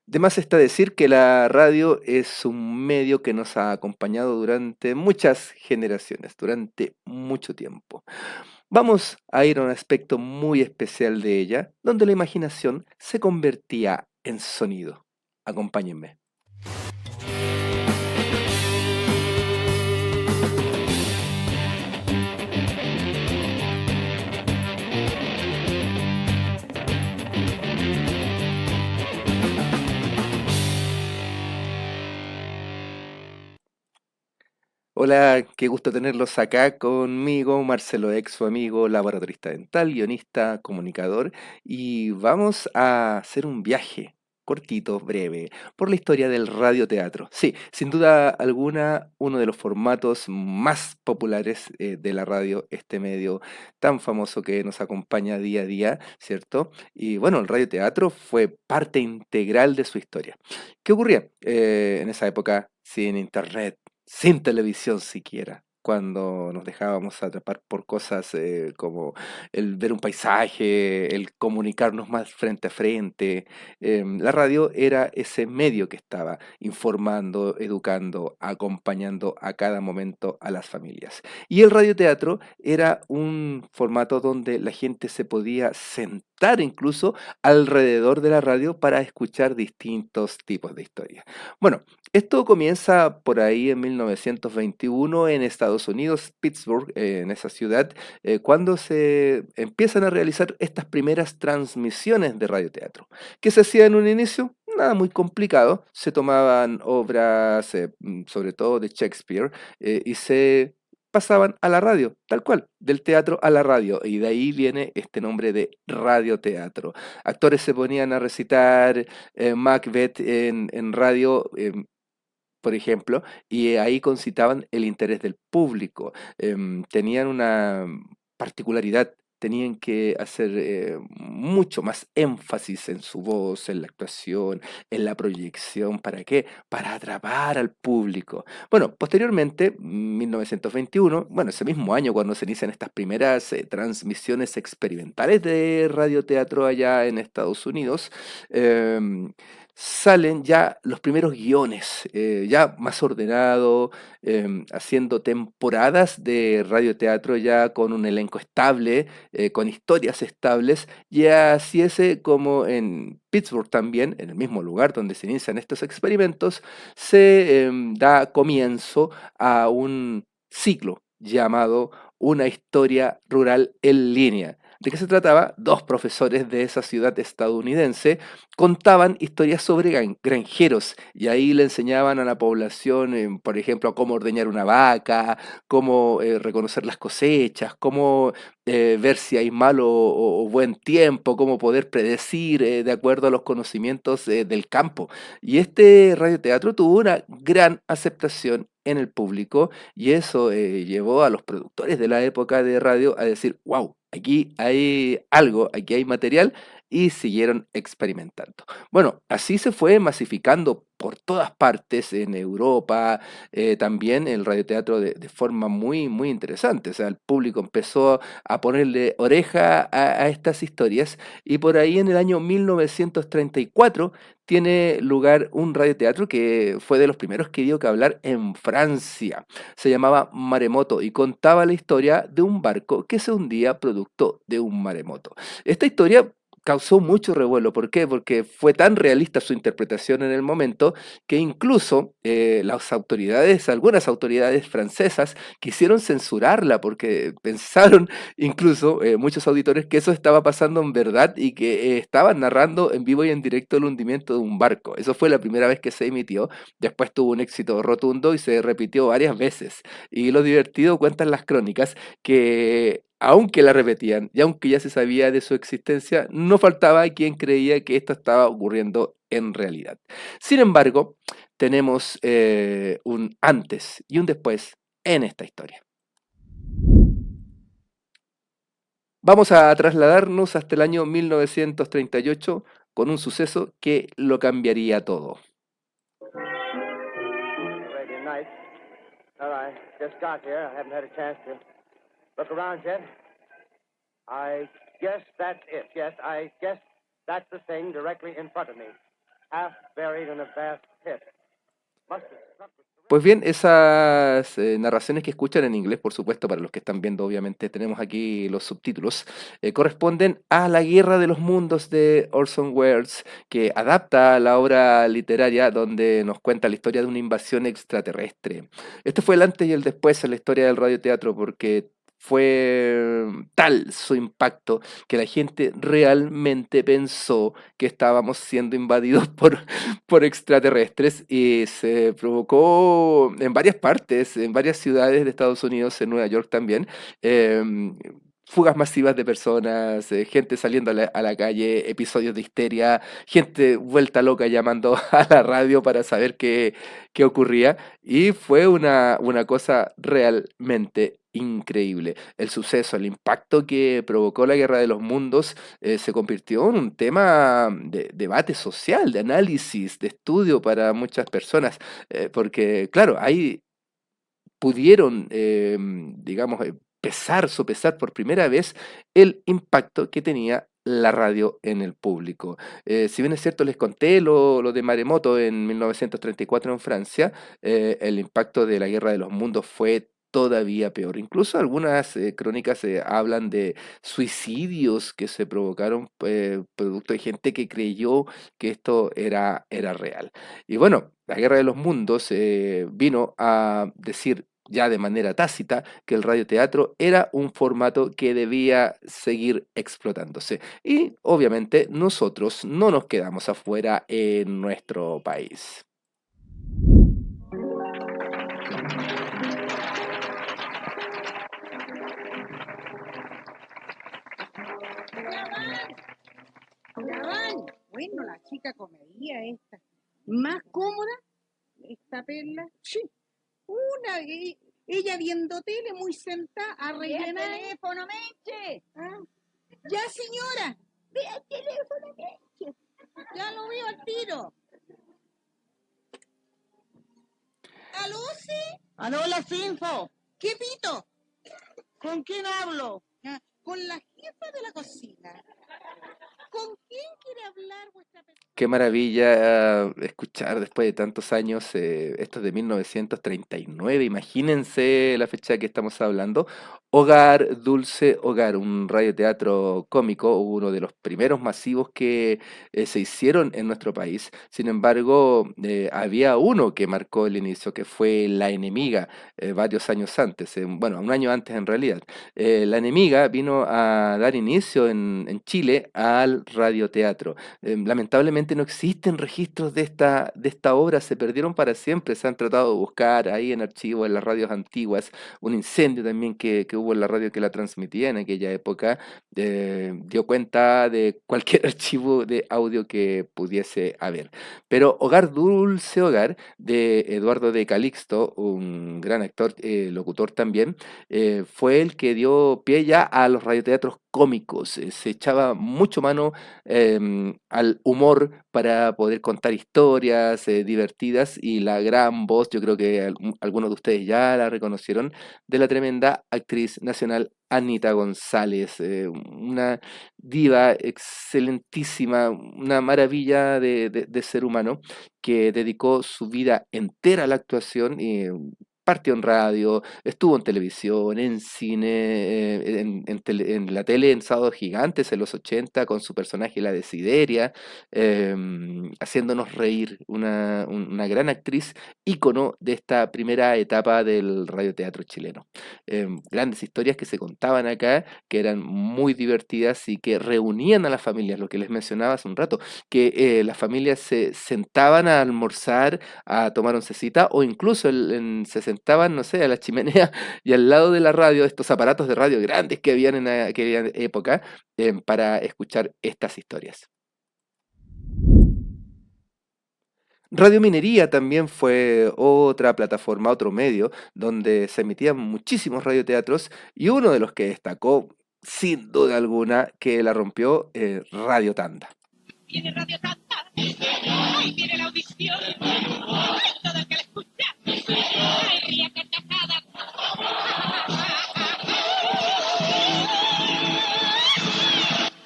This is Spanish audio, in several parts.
De más está decir que la radio es un medio que nos ha acompañado durante muchas generaciones, durante mucho tiempo. Vamos a ir a un aspecto muy especial de ella, donde la imaginación se convertía en sonido. Acompáñenme. Hola, qué gusto tenerlos acá conmigo, Marcelo Ex, su amigo, laboratorista dental, guionista, comunicador, y vamos a hacer un viaje cortito, breve, por la historia del radioteatro. Sí, sin duda alguna, uno de los formatos más populares de la radio, este medio tan famoso que nos acompaña día a día, ¿cierto? Y bueno, el radioteatro fue parte integral de su historia. ¿Qué ocurría en esa época sin internet? Sin televisión siquiera, cuando nos dejábamos atrapar por cosas como el ver un paisaje, el comunicarnos más frente a frente. La radio era ese medio que estaba informando, educando, acompañando a cada momento a las familias. Y el radioteatro era un formato donde la gente se podía sentar incluso alrededor de la radio para escuchar distintos tipos de historias. Bueno, esto comienza por ahí en 1921 en Estados Unidos, Pittsburgh, en esa ciudad, cuando se empiezan a realizar estas primeras transmisiones de radioteatro. ¿Qué se hacía en un inicio? Nada muy complicado. Se tomaban obras, sobre todo de Shakespeare, y se pasaban a la radio, tal cual, del teatro a la radio, y de ahí viene este nombre de radioteatro. Actores se ponían a recitar Macbeth en radio, por ejemplo, y ahí concitaban el interés del público. Tenían una particularidad, tenían que hacer mucho más énfasis en su voz, en la actuación, en la proyección. ¿Para qué? Para atrapar al público. Bueno, posteriormente, 1921, bueno, ese mismo año cuando se inician estas primeras transmisiones experimentales de radioteatro allá en Estados Unidos, em, salen ya los primeros guiones, ya más ordenado, haciendo temporadas de radioteatro ya con un elenco estable, con historias estables, y así es como en Pittsburgh también, en el mismo lugar donde se inician estos experimentos, se da comienzo a un ciclo llamado Una historia rural en línea. ¿De qué se trataba? Dos profesores de esa ciudad estadounidense contaban historias sobre granjeros y ahí le enseñaban a la población, por ejemplo, cómo ordeñar una vaca, cómo reconocer las cosechas, cómo ver si hay malo o buen tiempo, cómo poder predecir de acuerdo a los conocimientos del campo. Y este radioteatro tuvo una gran aceptación en el público y eso llevó a los productores de la época de radio a decir, wow, aquí hay algo, aquí hay material y siguieron experimentando. Bueno, así se fue masificando por todas partes en Europa, también el radioteatro de forma muy, muy interesante. O sea, el público empezó a ponerle oreja a estas historias y por ahí en el año 1934 tiene lugar un radioteatro que fue de los primeros que dio que hablar en Francia. Se llamaba Maremoto y contaba la historia de un barco que se hundía producto de un maremoto. Esta historia causó mucho revuelo. ¿Por qué? Porque fue tan realista su interpretación en el momento que incluso las autoridades, algunas autoridades francesas, quisieron censurarla porque pensaron incluso muchos auditores que eso estaba pasando en verdad y que estaban narrando en vivo y en directo el hundimiento de un barco. Eso fue la primera vez que se emitió. Después tuvo un éxito rotundo y se repitió varias veces. Y lo divertido cuentan las crónicas que aunque la repetían y aunque ya se sabía de su existencia, no faltaba quien creía que esto estaba ocurriendo en realidad. Sin embargo, tenemos un antes y un después en esta historia. Vamos a trasladarnos hasta el año 1938 con un suceso que lo cambiaría todo. Arabian Nights. Well, I just got here. I haven't had a chance to look around yet. I guess that's it. Yes, I guess that's the thing directly in front of me. half buried in a vast pit. Must have struck with Pues bien, esas narraciones que escuchan en inglés, por supuesto, para los que están viendo, obviamente tenemos aquí los subtítulos, corresponden a La Guerra de los Mundos de Orson Welles, que adapta la obra literaria donde nos cuenta la historia de una invasión extraterrestre. Este fue el antes y el después en la historia del radioteatro, porque fue tal su impacto que la gente realmente pensó que estábamos siendo invadidos por extraterrestres y se provocó en varias partes, en varias ciudades de Estados Unidos, en Nueva York también, em, fugas masivas de personas, gente saliendo a la calle, episodios de histeria, gente vuelta loca llamando a la radio para saber qué ocurría y fue una cosa realmente increíble. El suceso, el impacto que provocó la Guerra de los Mundos se convirtió en un tema de debate social, de análisis, de estudio para muchas personas, porque claro, ahí pudieron, digamos, sopesar por primera vez el impacto que tenía la radio en el público. Si bien es cierto, les conté lo de Maremoto en 1934 en Francia, el impacto de la Guerra de los Mundos fue todavía peor. Incluso algunas crónicas hablan de suicidios que se provocaron producto de gente que creyó que esto era real. Y bueno, la Guerra de los Mundos vino a decir ya de manera tácita que el radioteatro era un formato que debía seguir explotándose. Y obviamente nosotros no nos quedamos afuera en nuestro país. Ya van. Bueno, la chica comedia esta. Más cómoda, esta perla. Sí. Ella viendo tele muy sentada a rellenar. ¡El teléfono, Meche! Ah. Ya, señora. Ve el teléfono, Meche. Ya lo veo al tiro. ¿Aló, sí? ¡Aló, la Finfo! ¿Qué pito? ¿Con quién hablo? Ah, con la jefa de la cocina. ¿Con quién quiere hablar vuestra persona? Qué maravilla escuchar después de tantos años, esto es de 1939, imagínense la fecha que estamos hablando. Hogar, Dulce Hogar, un radioteatro cómico, uno de los primeros masivos que se hicieron en nuestro país. Sin embargo, había uno que marcó el inicio, que fue La Enemiga, varios años antes, bueno, un año antes en realidad. La Enemiga vino a dar inicio en Chile al radioteatro. Lamentablemente no existen registros de esta obra, se perdieron para siempre, se han tratado de buscar ahí en archivos, en las radios antiguas, un incendio también que hubo en la radio que la transmitía en aquella época, dio cuenta de cualquier archivo de audio que pudiese haber. Pero Hogar, Dulce Hogar, de Eduardo de Calixto, un gran actor, locutor también, fue el que dio pie ya a los radioteatros cómicos, se echaba mucho mano al humor para poder contar historias divertidas y la gran voz, yo creo que algunos de ustedes ya la reconocieron, de la tremenda actriz nacional Anita González, una diva excelentísima, una maravilla de ser humano que dedicó su vida entera a la actuación y partió en radio, estuvo en televisión, en cine, en la tele en Sábados Gigantes en los 80 con su personaje La Desideria, haciéndonos reír, una gran actriz, ícono de esta primera etapa del radioteatro chileno. Grandes historias que se contaban acá, que eran muy divertidas y que reunían a las familias, lo que les mencionaba hace un rato, que las familias se sentaban a almorzar, a tomar oncecita o incluso se sentaban, no sé, a la chimenea y al lado de la radio, estos aparatos de radio grandes que habían en aquella época, para escuchar estas historias. Radio Minería también fue otra plataforma, otro medio, donde se emitían muchísimos radioteatros y uno de los que destacó, sin duda alguna, que la rompió, Radio Tanda. Tiene Radio Tanda, ahí tiene la audición, ay, todo el que la escucha, ay, ría carcajadas.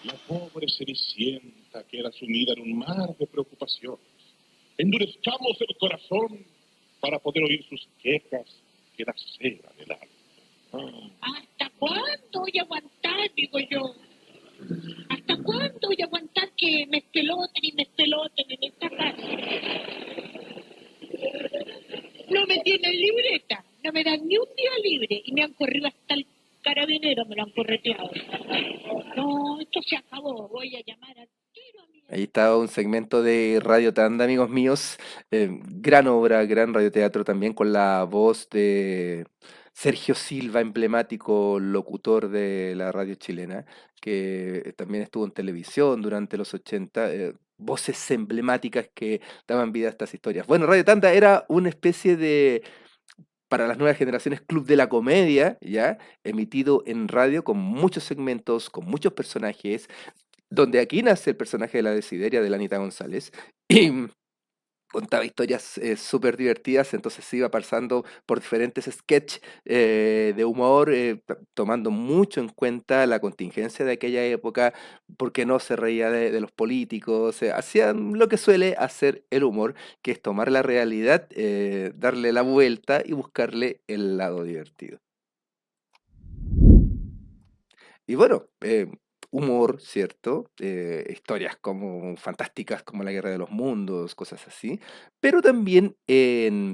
La pobre Cenicienta queda sumida en un mar de preocupación. endurezcamos el corazón para poder oír sus quejas que la cera del alma. ¿Hasta cuándo voy a aguantar, digo yo? ¿Hasta cuándo voy a aguantar que me espeloten y me espeloten en esta casa? No me tienen libreta, no me dan ni un día libre y me han corrido hasta el carabinero, me lo han correteado. No, esto se acabó, voy a llamar al tiro a mi... Ahí estaba un segmento de Radio Tanda, amigos míos. Gran obra, gran radioteatro también con la voz de Sergio Silva, emblemático locutor de la radio chilena, que también estuvo en televisión durante los 80. Voces emblemáticas que daban vida a estas historias. Bueno, Radio Tanda era una especie de, para las nuevas generaciones, Club de la Comedia, ¿ya? Emitido en radio con muchos segmentos, con muchos personajes, donde aquí nace el personaje de la Desideria, de la Anita González, y contaba historias súper divertidas, entonces se iba pasando por diferentes sketches de humor, tomando mucho en cuenta la contingencia de aquella época, porque no se reía de los políticos, hacían lo que suele hacer el humor, que es tomar la realidad, darle la vuelta y buscarle el lado divertido. Y bueno, humor, ¿cierto? Historias como fantásticas como La Guerra de los Mundos, cosas así. Pero también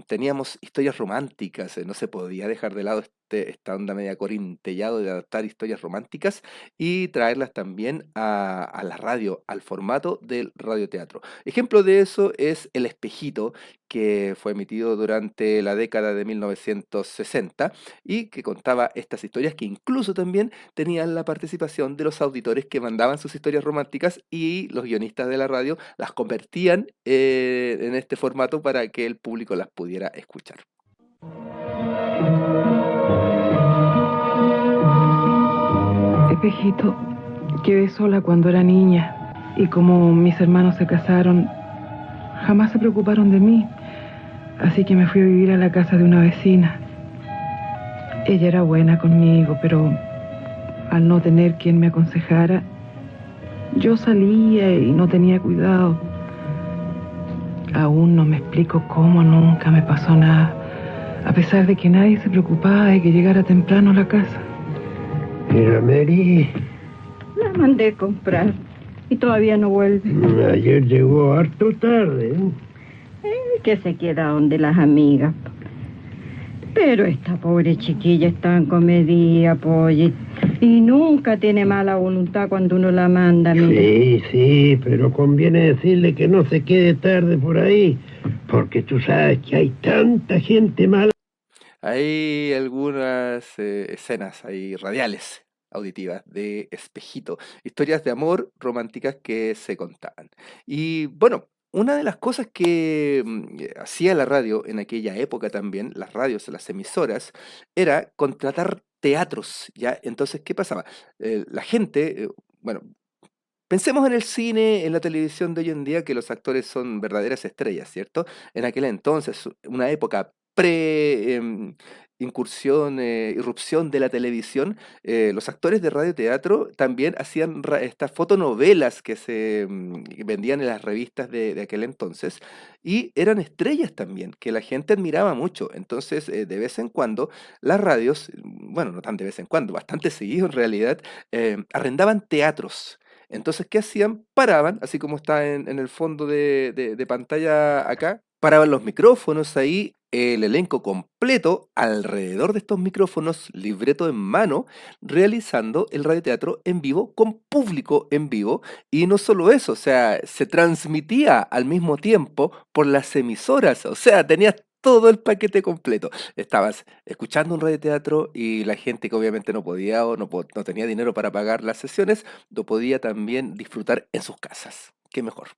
teníamos historias románticas. No se podía dejar de lado esta onda media corintellado de adaptar historias románticas y traerlas también a la radio, al formato del radioteatro. Ejemplo de eso es El Espejito, que fue emitido durante la década de 1960 y que contaba estas historias que incluso también tenían la participación de los auditores que mandaban sus historias románticas y los guionistas de la radio las convertían en este formato para que el público las pudiera escuchar. Espejito, quedé sola cuando era niña y como mis hermanos se casaron, jamás se preocuparon de mí, así que me fui a vivir a la casa de una vecina. Ella era buena conmigo, pero al no tener quien me aconsejara, yo salía y no tenía cuidado. Aún no me explico cómo nunca me pasó nada, a pesar de que nadie se preocupaba de que llegara temprano a la casa. Mira, Mary, La mandé a comprar y todavía no vuelve. ayer llegó harto tarde. Que se queda donde las amigas. Pero esta pobre chiquilla es tan comedida, Polly, y nunca tiene mala voluntad cuando uno la manda, mira. Sí, pero conviene decirle que no se quede tarde por ahí, porque tú sabes que hay tanta gente mala. Hay algunas escenas ahí radiales, auditivas, de Espejito, historias de amor románticas que se contaban. Y bueno, una de las cosas que hacía la radio en aquella época también, las radios, las emisoras, era contratar teatros, ¿ya? Entonces, ¿qué pasaba? La gente, bueno, pensemos en el cine, en la televisión de hoy en día, que los actores son verdaderas estrellas, ¿cierto? En aquel entonces, una época incursión, irrupción de la televisión, los actores de radioteatro también hacían estas fotonovelas que se vendían en las revistas de aquel entonces y eran estrellas también, que la gente admiraba mucho. Entonces, de vez en cuando, las radios, bueno, no tan de vez en cuando, bastante seguido en realidad, arrendaban teatros. Entonces, ¿qué hacían? Paraban, así como está en el fondo de pantalla acá, paraban los micrófonos ahí, el elenco completo alrededor de estos micrófonos, libreto en mano, realizando el radioteatro en vivo con público en vivo. Y no solo eso, o sea, se transmitía al mismo tiempo por las emisoras, o sea, tenías todo el paquete completo. Estabas escuchando un radioteatro y la gente que obviamente no podía o no tenía dinero para pagar las sesiones, lo podía también disfrutar en sus casas. Qué mejor.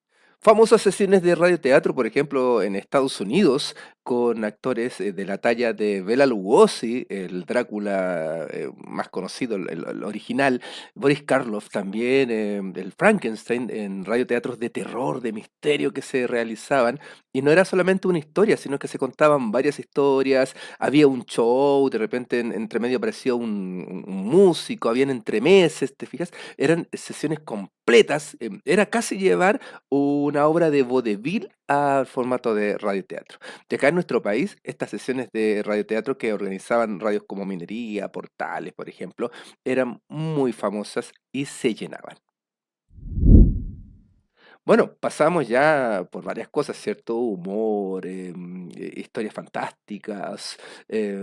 Famosas sesiones de radioteatro, por ejemplo, en Estados Unidos, con actores de la talla de Bela Lugosi, el Drácula más conocido, el original, Boris Karloff también, el Frankenstein, en radioteatros de terror, de misterio que se realizaban. Y no era solamente una historia, sino que se contaban varias historias, había un show, de repente entre medio apareció un músico, habían entremeses, ¿te fijas? Eran sesiones completas, era casi llevar una obra de vodevil al formato de radioteatro. Y acá en nuestro país, estas sesiones de radioteatro que organizaban radios como Minería, Portales, por ejemplo, eran muy famosas y se llenaban. Bueno, pasamos ya por varias cosas, ¿cierto? Humor, historias fantásticas,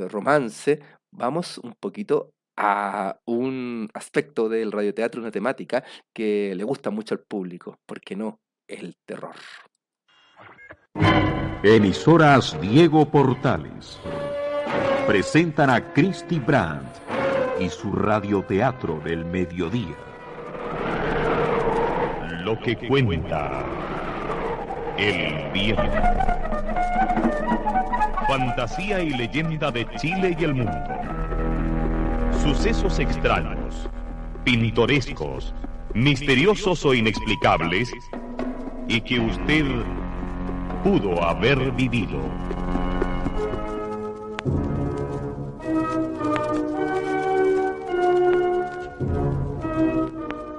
romance. Vamos un poquito a un aspecto del radioteatro, una temática que le gusta mucho al público, ¿por qué no? El terror. Emisoras Diego Portales presentan a Christy Brandt y su radioteatro del mediodía. Lo que cuenta el viento. Fantasía y leyenda de Chile y el mundo. Sucesos extraños, pintorescos, misteriosos o inexplicables, y que usted pudo haber vivido.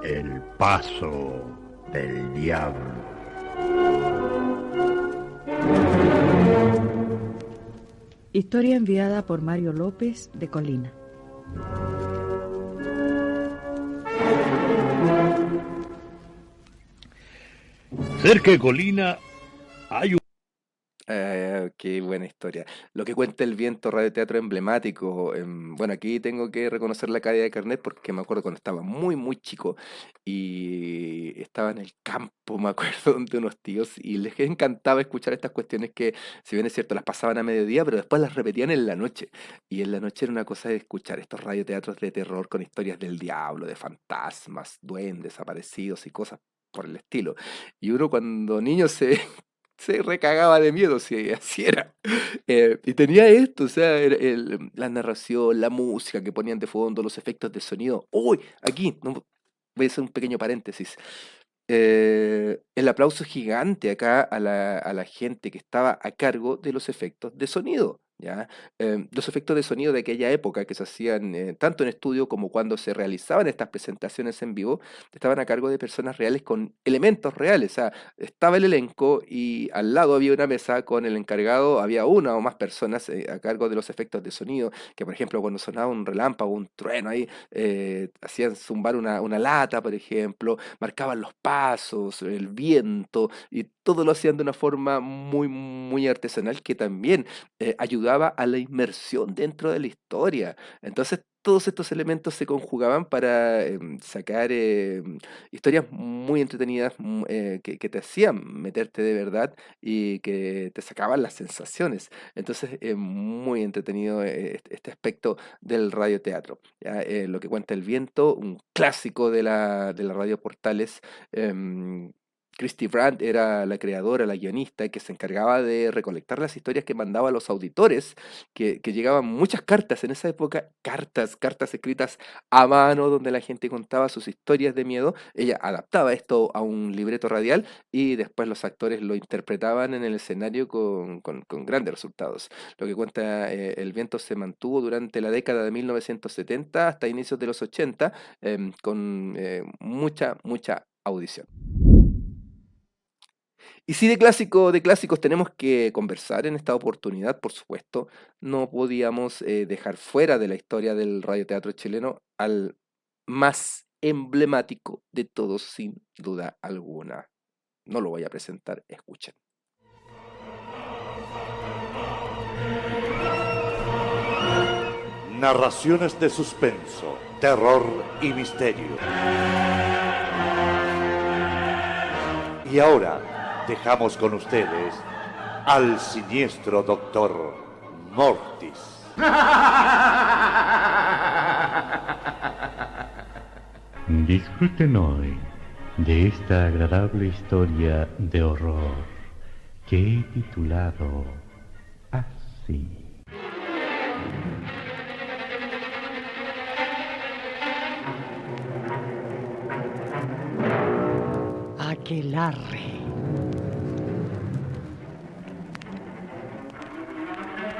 El paso del diablo. Historia enviada por Mario López de Colina. Cerca de Colina hay un... Qué buena historia. Lo que cuenta el viento, radioteatro emblemático. Bueno, aquí tengo que reconocer la calidad de carnet porque me acuerdo cuando estaba muy, muy chico y estaba en el campo, me acuerdo, de unos tíos y les encantaba escuchar estas cuestiones que, si bien es cierto, las pasaban a mediodía, pero después las repetían en la noche. Y en la noche era una cosa de escuchar estos radioteatros de terror con historias del diablo, de fantasmas, duendes, aparecidos y cosas por el estilo. Y uno cuando niño se recagaba de miedo, si así era. Y tenía esto, o sea, la narración, la música que ponían de fondo, los efectos de sonido. ¡Uy! Aquí, voy a hacer un pequeño paréntesis. El aplauso gigante acá a la gente que estaba a cargo de los efectos de sonido. ¿Ya? Los efectos de sonido de aquella época que se hacían tanto en estudio como cuando se realizaban estas presentaciones en vivo, estaban a cargo de personas reales con elementos reales. O sea, estaba el elenco y al lado había una mesa con el encargado, había una o más personas a cargo de los efectos de sonido, que por ejemplo cuando sonaba un relámpago, un trueno ahí, hacían zumbar una lata, por ejemplo, marcaban los pasos, el viento, y todo lo hacían de una forma muy, muy artesanal que también ayudaba a la inmersión dentro de la historia. Entonces, todos estos elementos se conjugaban para sacar historias muy entretenidas que te hacían meterte de verdad y que te sacaban las sensaciones. Entonces, muy entretenido este aspecto del radioteatro. ¿Ya? Lo que cuenta el viento, un clásico de la radio Portales. Christy Brandt era la creadora, la guionista, que se encargaba de recolectar las historias que mandaba a los auditores, que llegaban muchas cartas en esa época, cartas escritas a mano, donde la gente contaba sus historias de miedo. Ella adaptaba esto a un libreto radial y después los actores lo interpretaban en el escenario con grandes resultados. Lo que cuenta El viento se mantuvo durante la década de 1970 hasta inicios de los 80, con mucha audición. Y si de clásicos tenemos que conversar en esta oportunidad, por supuesto, no podíamos dejar fuera de la historia del radioteatro chileno al más emblemático de todos, sin duda alguna. No lo voy a presentar, escuchen. Narraciones de suspenso, terror y misterio. Y ahora dejamos con ustedes al siniestro doctor Mortis. Disfruten hoy de esta agradable historia de horror que he titulado así. Aquelarre.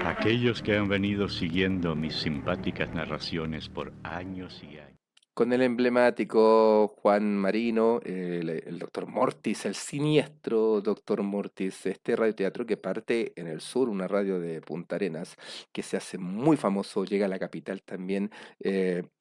Aquellos que han venido siguiendo mis simpáticas narraciones por años y años. Con el emblemático Juan Marino, el doctor Mortis, el siniestro doctor Mortis, este radioteatro que parte en el sur, una radio de Punta Arenas, que se hace muy famoso, llega a la capital también,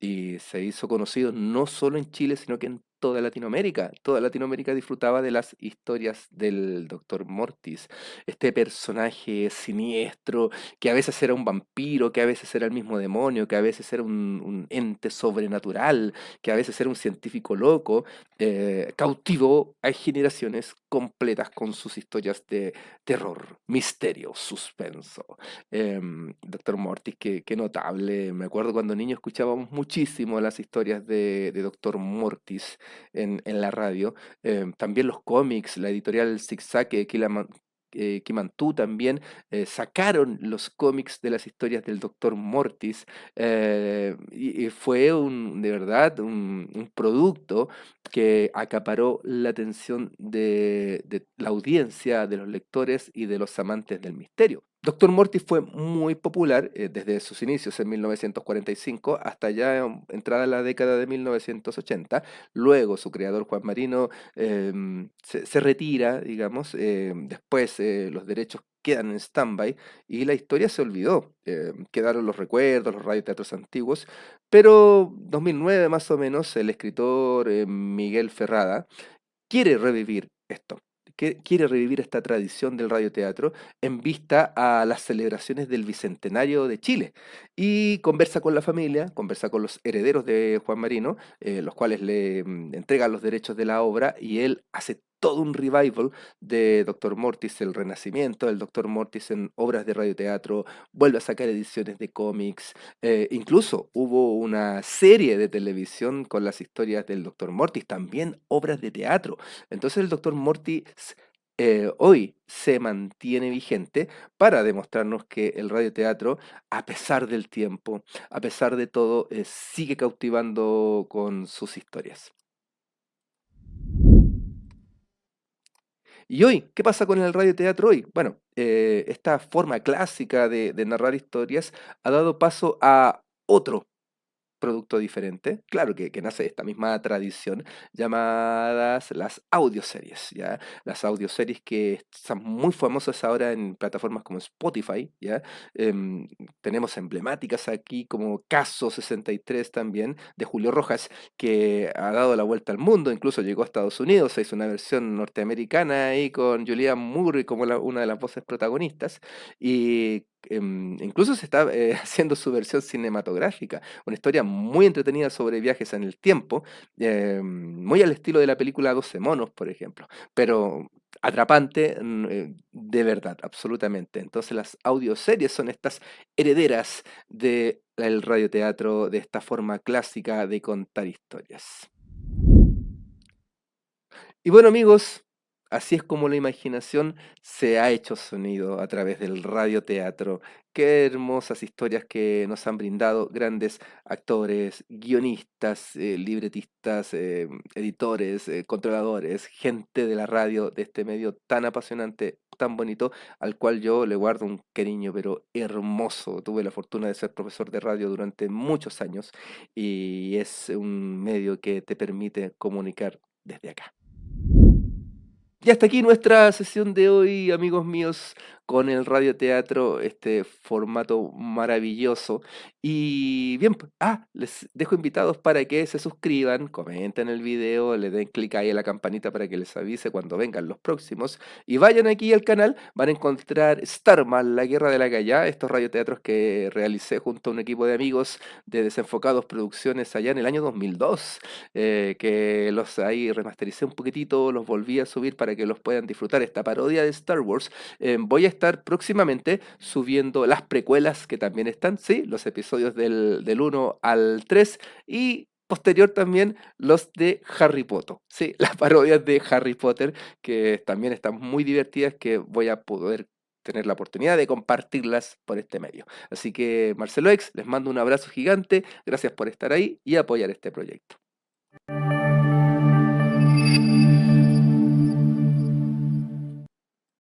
y se hizo conocido no solo en Chile, sino que en toda Latinoamérica. Toda Latinoamérica disfrutaba de las historias del doctor Mortis, este personaje siniestro, que a veces era un vampiro, que a veces era el mismo demonio, que a veces era un ente sobrenatural, que a veces era un científico loco, cautivó a generaciones completas con sus historias de terror, misterio, suspenso. Doctor Mortis, qué notable. Me acuerdo cuando niño escuchábamos muchísimo las historias de Doctor Mortis en la radio. También los cómics, la editorial Zigzag, Kimantú también sacaron los cómics de las historias del Doctor Mortis, y fue de verdad un producto que acaparó la atención de la audiencia, de los lectores y de los amantes del misterio. Doctor Mortis fue muy popular desde sus inicios en 1945 hasta ya entrada la década de 1980. Luego su creador Juan Marino se retira, digamos. Después los derechos quedan en stand-by y la historia se olvidó. Quedaron los recuerdos, los radioteatros antiguos, pero 2009 más o menos el escritor Miguel Ferrada quiere revivir esto. Quiere revivir esta tradición del radioteatro en vista a las celebraciones del Bicentenario de Chile. Y conversa con la familia, conversa con los herederos de Juan Marino, los cuales le entregan los derechos de la obra, y él hace todo un revival de Doctor Mortis, el renacimiento del Doctor Mortis en obras de radioteatro, vuelve a sacar ediciones de cómics, incluso hubo una serie de televisión con las historias del Doctor Mortis, también obras de teatro. Entonces el Doctor Mortis hoy se mantiene vigente para demostrarnos que el radioteatro, a pesar del tiempo, a pesar de todo, sigue cautivando con sus historias. Y hoy, ¿qué pasa con el radioteatro hoy? Bueno, esta forma clásica de narrar historias ha dado paso a otro producto diferente, claro que nace de esta misma tradición, llamadas las audioseries, ¿ya? Las audioseries que están muy famosas ahora en plataformas como Spotify, ¿ya? Tenemos emblemáticas aquí como Caso 63 también, de Julio Rojas, que ha dado la vuelta al mundo, incluso llegó a Estados Unidos, se hizo una versión norteamericana ahí con Julianne Moore como una de las voces protagonistas, y incluso se está haciendo su versión cinematográfica, una historia muy entretenida sobre viajes en el tiempo, muy al estilo de la película 12 monos, por ejemplo, pero atrapante de verdad, absolutamente. Entonces las audioseries son estas herederas del radioteatro, de esta forma clásica de contar historias. Y bueno, amigos, así es como la imaginación se ha hecho sonido a través del radioteatro. Qué hermosas historias que nos han brindado grandes actores, guionistas, libretistas, editores, controladores, gente de la radio, de este medio tan apasionante, tan bonito, al cual yo le guardo un cariño, pero hermoso. Tuve la fortuna de ser profesor de radio durante muchos años y es un medio que te permite comunicar desde acá. Y hasta aquí nuestra sesión de hoy, amigos míos, con el radioteatro, este formato maravilloso. Y bien, les dejo invitados para que se suscriban, comenten el video, le den clic ahí a la campanita para que les avise cuando vengan los próximos. Y vayan aquí al canal, van a encontrar Starman, La Guerra de la Gallá, estos radioteatros que realicé junto a un equipo de amigos de Desenfocados Producciones allá en el año 2002, que los ahí remastericé un poquitito, los volví a subir para que los puedan disfrutar, esta parodia de Star Wars. Voy a estar próximamente subiendo las precuelas que también están, sí, los episodios del 1 al 3 y posterior también los de Harry Potter, sí, las parodias de Harry Potter que también están muy divertidas, que voy a poder tener la oportunidad de compartirlas por este medio. Así que Marcelo X, les mando un abrazo gigante, gracias por estar ahí y apoyar este proyecto.